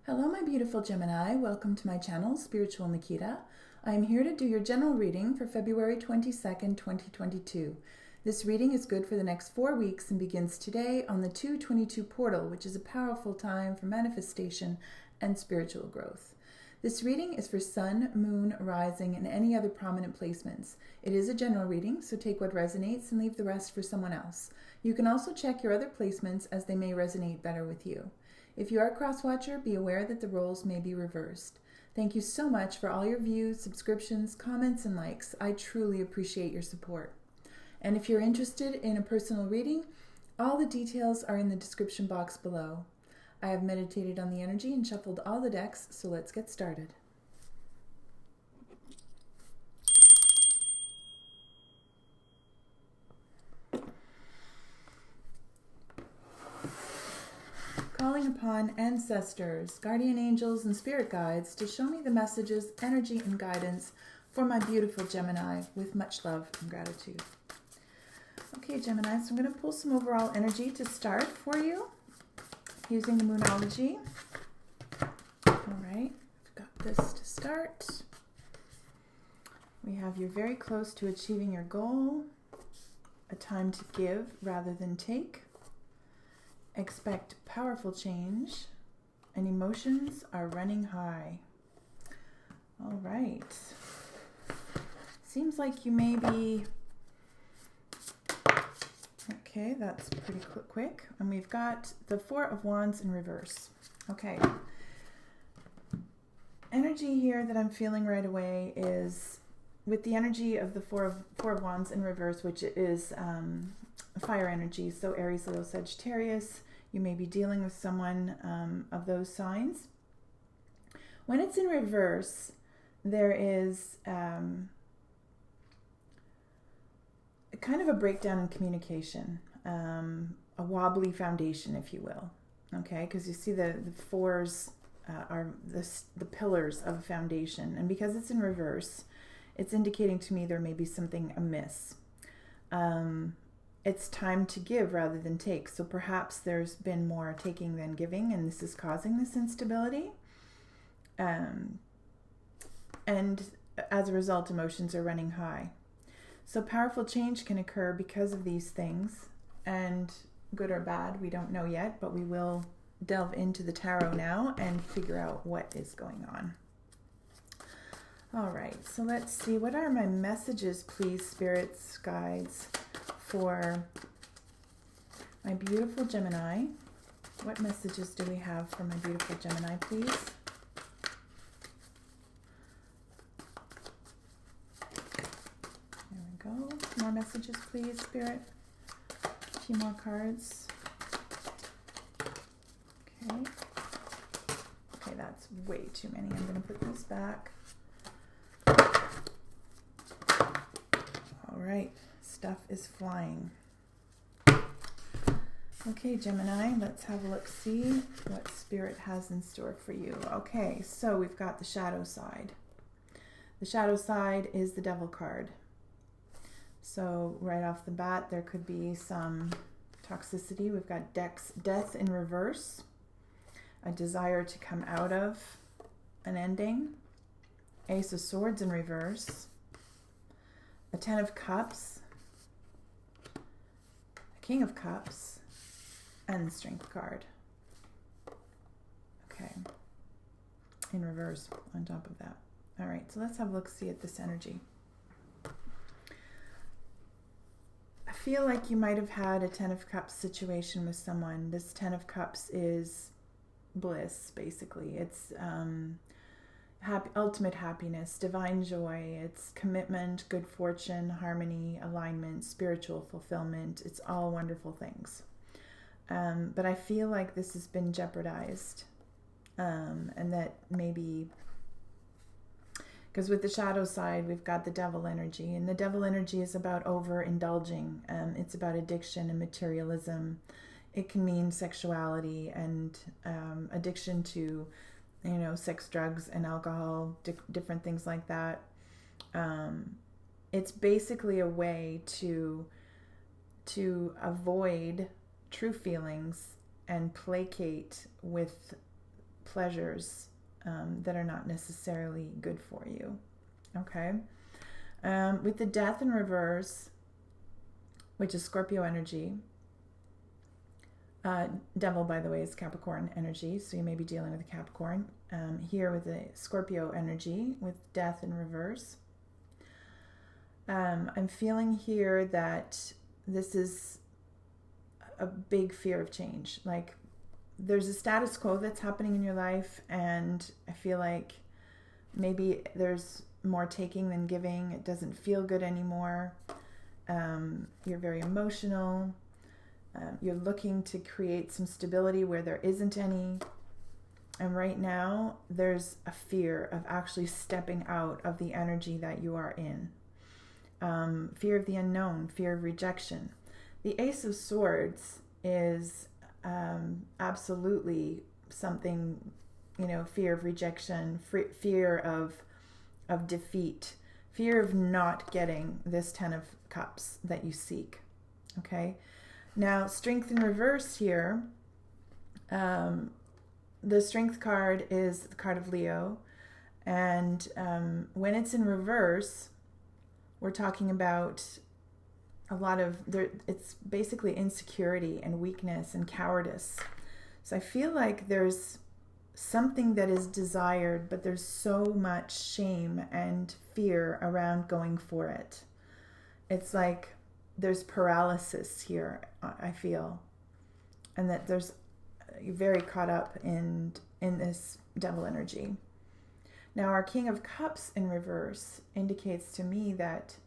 Hello, my beautiful Gemini. Welcome to my channel, Spiritual Nikita. I am here to do your general reading for February 22nd, 2022. This reading is good for the next 4 weeks and begins today on the 222 portal, which is a powerful time for manifestation and spiritual growth. This reading is for Sun, Moon, Rising, and any other prominent placements. It is a general reading, so take what resonates and leave the rest for someone else. You can also check your other placements as they may resonate better with you. If you are a cross-watcher, be aware that the roles may be reversed. Thank you so much for all your views, subscriptions, comments, and likes. I truly appreciate your support. And if you're interested in a personal reading, all the details are in the description box below. I have meditated on the energy and shuffled all the decks, so let's get started. Calling upon ancestors, guardian angels, and spirit guides to show me the messages, energy, and guidance for my beautiful Gemini with much love and gratitude. Okay, Gemini, so I'm going to pull some overall energy to start for you using the Moonology. All right, I've got this to start. We have you're very close to achieving your goal, a time to give rather than take. Expect powerful change, and emotions are running high. All right. Seems like you may be... Okay, that's pretty quick. And we've got the Four of Wands in reverse. Okay. Energy here that I'm feeling right away is with the energy of the Four of Wands in reverse, which is fire energy. So Aries, Leo, Sagittarius. You may be dealing with someone of those signs. When it's in reverse, there is kind of a breakdown in communication, a wobbly foundation, if you will. Okay, because you see the fours are the pillars of a foundation, and because it's in reverse, it's indicating to me there may be something amiss. It's time to give rather than take. So perhaps there's been more taking than giving, and this is causing this instability. And as a result, emotions are running high. So powerful change can occur because of these things, and good or bad, we don't know yet, but we will delve into the tarot now and figure out what is going on. All right, so let's see. What are my messages, please, spirits, guides, for my beautiful Gemini? What messages do we have for my beautiful Gemini, please? There we go. More messages, please, Spirit. A few more cards. Okay. Okay, that's way too many. I'm going to put these back. All right. Stuff is flying. Okay, Gemini, let's have a look, see what Spirit has in store for you. Okay, so we've got the shadow side. The shadow side is the Devil card. So right off the bat, there could be some toxicity. We've got death in reverse, a desire to come out of an ending, Ace of Swords in reverse, a Ten of Cups, King of Cups, and the Strength card. Okay. In reverse on top of that. All right, so let's have a look-see at this energy. I feel like you might have had a Ten of Cups situation with someone. This Ten of Cups is bliss, basically. It's ultimate happiness, divine joy. It's commitment, good fortune, harmony, alignment, spiritual fulfillment. It's all wonderful things. But I feel like this has been jeopardized, and that maybe, because with the shadow side, we've got the devil energy, and the devil energy is about overindulging. It's about addiction and materialism. It can mean sexuality and addiction to sex, drugs, and alcohol, different things like that. It's basically a way to avoid true feelings and placate with pleasures that are not necessarily good for you. Okay. With the Death in reverse, which is Scorpio energy. Devil, by the way, is Capricorn energy, so you may be dealing with a Capricorn. Here with the Scorpio energy, with Death in reverse. I'm feeling here that this is a big fear of change. Like, there's a status quo that's happening in your life, and I feel like maybe there's more taking than giving. It doesn't feel good anymore. You're very emotional. You're looking to create some stability where there isn't any. And right now, there's a fear of actually stepping out of the energy that you are in. Fear of the unknown, fear of rejection. The Ace of Swords is absolutely something, fear of rejection, fear of defeat, fear of not getting this 10 of Cups that you seek. Okay. Now, Strength in reverse here. The Strength card is the card of Leo. And when it's in reverse, we're talking about a lot of, it's basically insecurity and weakness and cowardice. So I feel like there's something that is desired, but there's so much shame and fear around going for it. It's like there's paralysis here, I feel. And that you're very caught up in this devil energy. Now, our King of Cups in reverse indicates to me that,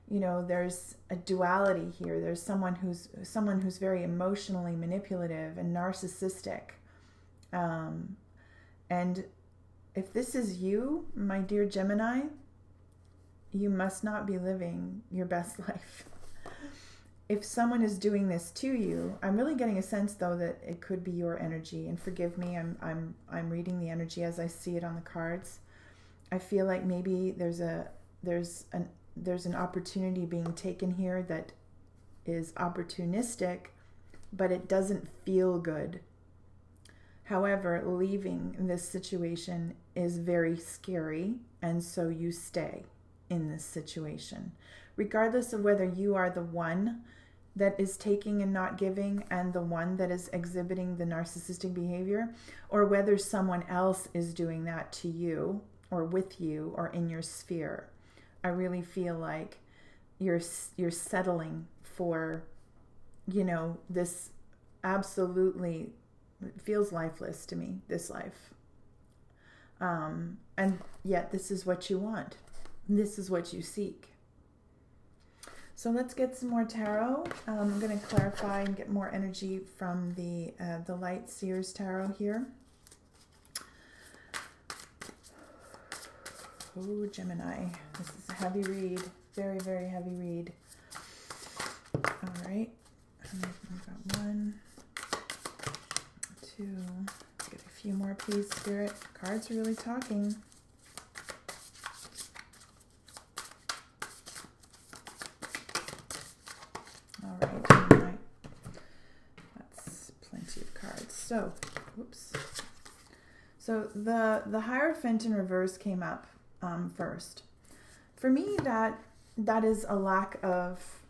there's a duality here. There's someone who's very emotionally manipulative and narcissistic. And if this is you, my dear Gemini, you must not be living your best life. If someone is doing this to you, I'm really getting a sense though that it could be your energy. And forgive me, I'm reading the energy as I see it on the cards. I feel like maybe there's an opportunity being taken here that is opportunistic, but it doesn't feel good. However, leaving this situation is very scary, and so you stay in this situation. Regardless of whether you are the one that is taking and not giving and the one that is exhibiting the narcissistic behavior, or whether someone else is doing that to you or with you or in your sphere, I really feel like you're settling for, this absolutely feels lifeless to me, this life. And yet this is what you want. This is what you seek. So let's get some more tarot. I'm going to clarify and get more energy from the Light Seers tarot here. Oh, Gemini. This is a heavy read. Very, very heavy read. All right. I've got 1, 2. Get a few more, please, Spirit. Cards are really talking. All right, Gemini. That's plenty of cards. So, whoops. So the Hierophant in reverse came up first. For me, that is a lack of,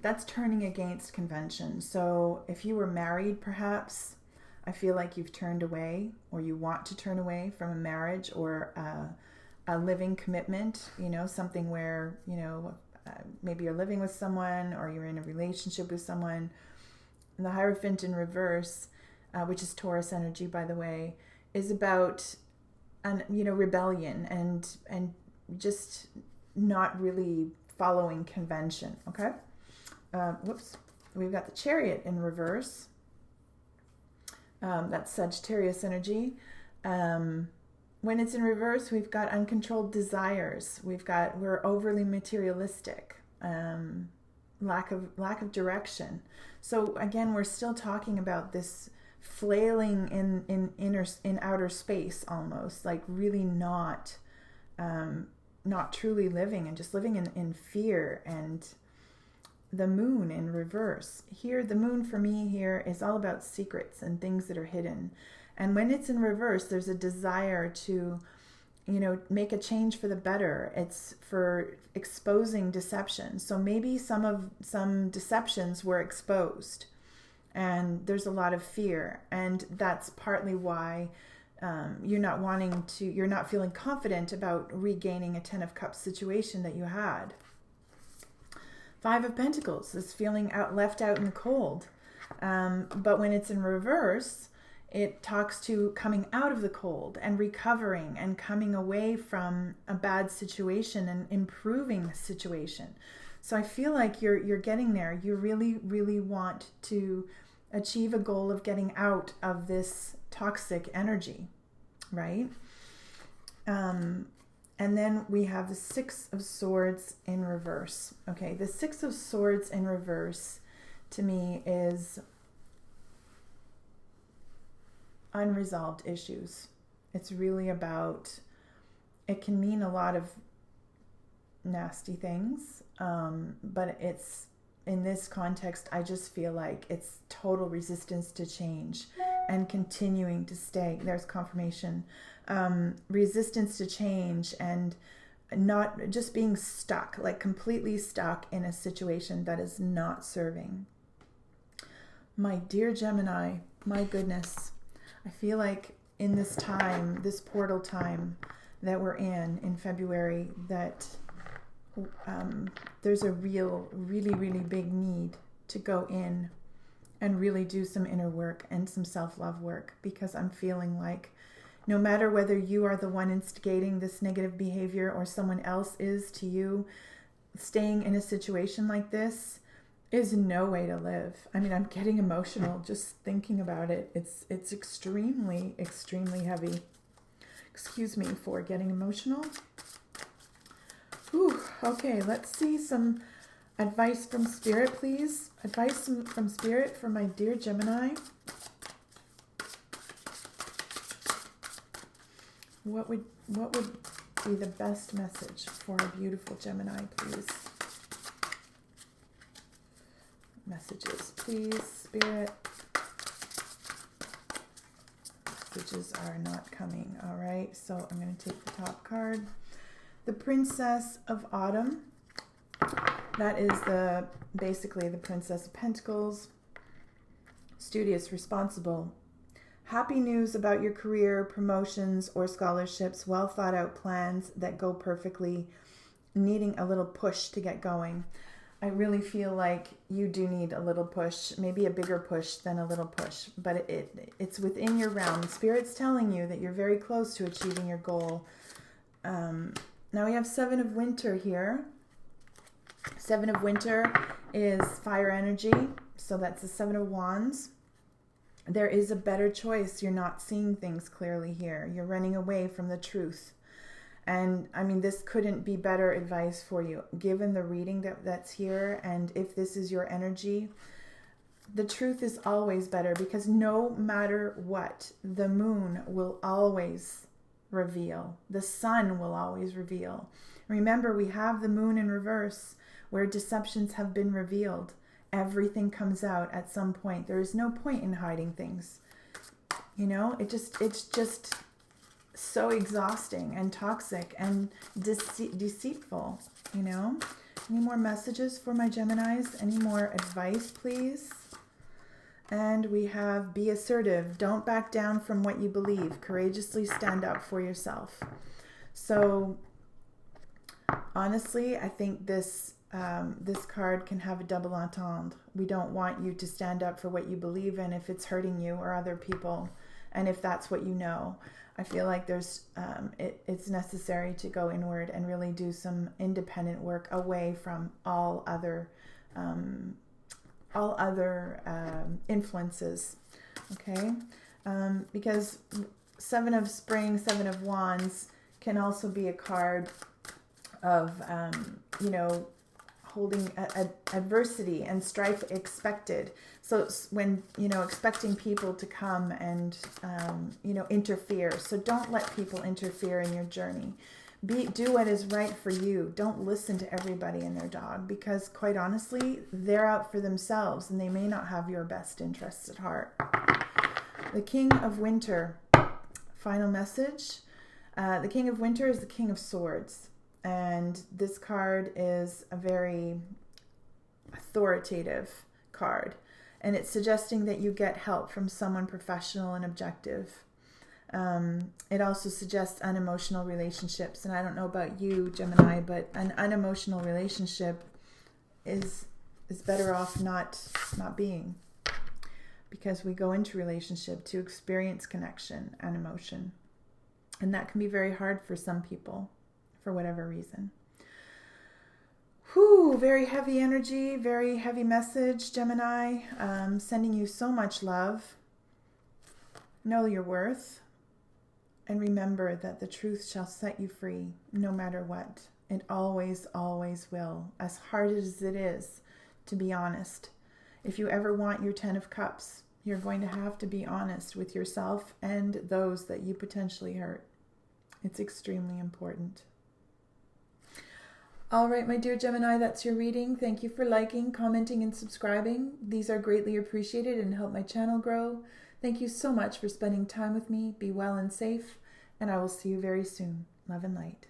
that's turning against convention. So if you were married, perhaps, I feel like you've turned away, or you want to turn away from a marriage or a living commitment, something where, maybe you're living with someone or you're in a relationship with someone. And the Hierophant in reverse, which is Taurus energy, by the way, is about rebellion and just not really following convention. Okay. Whoops. We've got the Chariot in reverse. That's Sagittarius energy. When it's in reverse, we've got uncontrolled desires. We're overly materialistic. Lack of direction. So again, we're still talking about this flailing in outer space, almost like really not truly living, and just living in fear and the moon in reverse. Here, the moon for me here is all about secrets and things that are hidden. And when it's in reverse, there's a desire to, make a change for the better. It's for exposing deception. So maybe some deceptions were exposed, and there's a lot of fear. And that's partly why you're not feeling confident about regaining a Ten of Cups situation that you had. Five of Pentacles is feeling left out in the cold. But when it's in reverse, it talks to coming out of the cold and recovering and coming away from a bad situation and improving the situation. So I feel like you're getting there. You really, really want to achieve a goal of getting out of this toxic energy, right? And then we have the Six of Swords in reverse. Okay, the Six of Swords in reverse to me is unresolved issues. It's really about, it can mean a lot of nasty things, but it's, in this context, I just feel like it's total resistance to change and continuing to stay. There's confirmation. Resistance to change and not just being stuck, like completely stuck in a situation that is not serving. My dear Gemini, my goodness, I feel like in this time, this portal time that we're in February, that there's a really, really big need to go in and really do some inner work and some self-love work, because I'm feeling like no matter whether you are the one instigating this negative behavior or someone else is to you, staying in a situation like this is no way to live. I mean, I'm getting emotional just thinking about it. It's extremely, extremely heavy. Excuse me for getting emotional. Whew. Okay, let's see some advice from Spirit, please. Advice from Spirit for my dear Gemini. What would be the best message for a beautiful Gemini, please? Messages, please, Spirit. Messages are not coming. All right, so I'm going to take the top card. The Princess of Autumn. That is basically the Princess of Pentacles. Studious, responsible. Happy news about your career, promotions, or scholarships. Well thought out plans that go perfectly. Needing a little push to get going. I really feel like you do need a little push, maybe a bigger push than a little push, but it's within your realm. Spirit's telling you that you're very close to achieving your goal. Now we have Seven of Winter here. Seven of Winter is fire energy, so that's the Seven of Wands. There is a better choice. You're not seeing things clearly here. You're running away from the truth. And I mean, this couldn't be better advice for you, given the reading that's here. And if this is your energy, the truth is always better, because no matter what, the moon will always reveal. The sun will always reveal. Remember, we have the moon in reverse where deceptions have been revealed. Everything comes out at some point. There is no point in hiding things. It's just so exhausting and toxic and deceitful, Any more messages for my Geminis? Any more advice, please? And we have be assertive. Don't back down from what you believe. Courageously stand up for yourself. So honestly, I think this card can have a double entendre. We don't want you to stand up for what you believe in if it's hurting you or other people, and if that's what you know. I feel like it's necessary to go inward and really do some independent work away from all other influences. Okay, because Seven of Spring, Seven of Wands can also be a card of holding adversity and strife expected. So when, expecting people to come and, interfere. So don't let people interfere in your journey. Do what is right for you. Don't listen to everybody and their dog, because quite honestly, they're out for themselves and they may not have your best interests at heart. The King of Winter. Final message. The King of Winter is the King of Swords. And this card is a very authoritative card. And it's suggesting that you get help from someone professional and objective. It also suggests unemotional relationships. And I don't know about you, Gemini, but an unemotional relationship is better off not being. Because we go into relationship to experience connection and emotion. And that can be very hard for some people, for whatever reason. Whew, very heavy energy, very heavy message, Gemini. Sending you so much love. Know your worth. And remember that the truth shall set you free, no matter what. It always, always will. As hard as it is to be honest. If you ever want your 10 of Cups, you're going to have to be honest with yourself and those that you potentially hurt. It's extremely important. All right, my dear Gemini, that's your reading. Thank you for liking, commenting, and subscribing. These are greatly appreciated and help my channel grow. Thank you so much for spending time with me. Be well and safe, and I will see you very soon. Love and light.